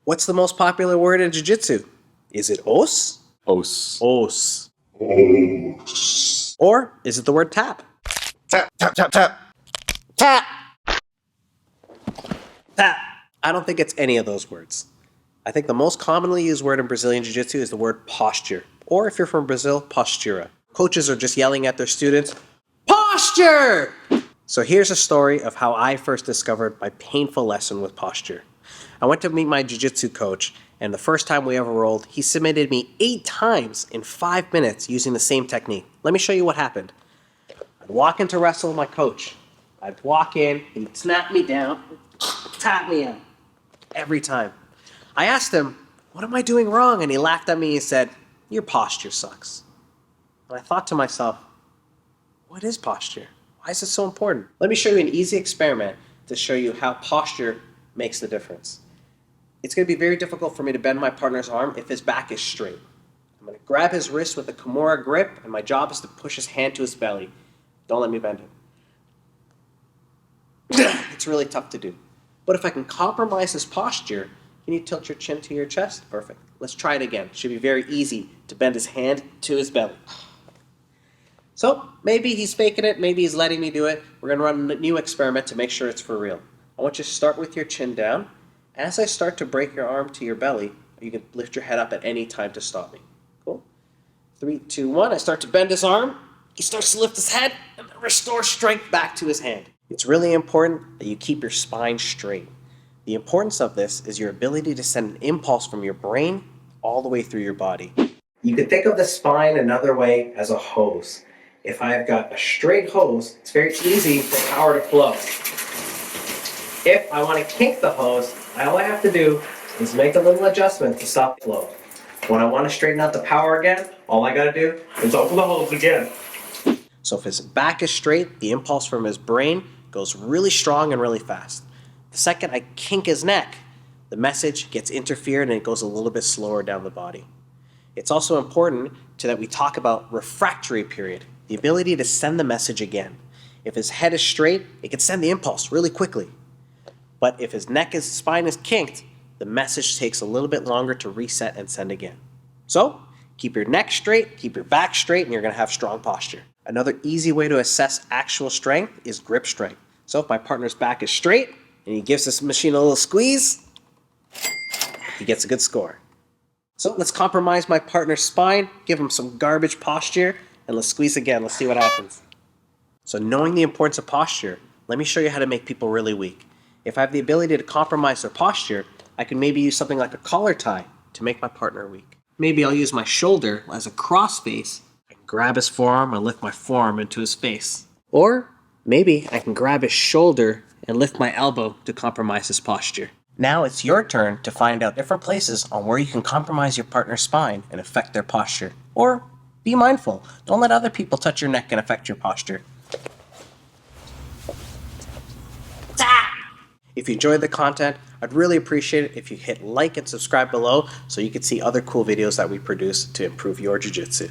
What's the most popular word in Jiu-Jitsu? Is it os? Os. Os. Or is it the word tap? Tap, tap, tap, tap. Tap! Tap! I don't think it's any of those words. I think the most commonly used word in Brazilian Jiu-Jitsu is the word posture. Or if you're from Brazil, postura. Coaches are just yelling at their students, posture! So here's a story of how I first discovered my painful lesson with posture. I went to meet my jiu-jitsu coach, and the first time we ever rolled, he submitted me 8 times in 5 minutes using the same technique. Let me show you what happened. I'd walk in to wrestle with my coach. I'd walk in, he'd snap me down, tap me out. Every time. I asked him, what am I doing wrong? And he laughed at me and said, your posture sucks. And I thought to myself, what is posture? Why is it so important? Let me show you an easy experiment to show you how posture makes the difference. It's going to be very difficult for me to bend my partner's arm if his back is straight. I'm going to grab his wrist with a Kimura grip, and my job is to push his hand to his belly. Don't let me bend him. It's really tough to do. But if I can compromise his posture, can you tilt your chin to your chest? Perfect. Let's try it again. It should be very easy to bend his hand to his belly. So maybe he's faking it, maybe he's letting me do it. We're going to run a new experiment to make sure it's for real. I want you to start with your chin down. As I start to break your arm to your belly, you can lift your head up at any time to stop me. Cool? 3, 2, 1. I start to bend his arm. He starts to lift his head and restore strength back to his hand. It's really important that you keep your spine straight. The importance of this is your ability to send an impulse from your brain all the way through your body. You could think of the spine another way as a hose. If I've got a straight hose, it's very easy for power to flow. If I want to kink the hose, all I have to do is make a little adjustment to stop the flow. When I want to straighten out the power again, all I got to do is open the hose again. So if his back is straight, the impulse from his brain goes really strong and really fast. The second I kink his neck, the message gets interfered and it goes a little bit slower down the body. It's also important that we talk about refractory period, the ability to send the message again. If his head is straight, it can send the impulse really quickly. But if his spine is kinked, the message takes a little bit longer to reset and send again. So keep your neck straight, keep your back straight, and you're going to have strong posture. Another easy way to assess actual strength is grip strength. So if my partner's back is straight and he gives this machine a little squeeze, he gets a good score. So let's compromise my partner's spine, give him some garbage posture, and let's squeeze again. Let's see what happens. So knowing the importance of posture, let me show you how to make people really weak. If I have the ability to compromise their posture, I can maybe use something like a collar tie to make my partner weak. Maybe I'll use my shoulder as a cross face and grab his forearm and lift my forearm into his face. Or maybe I can grab his shoulder and lift my elbow to compromise his posture. Now it's your turn to find out different places on where you can compromise your partner's spine and affect their posture. Or be mindful. Don't let other people touch your neck and affect your posture. If you enjoyed the content, I'd really appreciate it if you hit like and subscribe below so you can see other cool videos that we produce to improve your jiu-jitsu.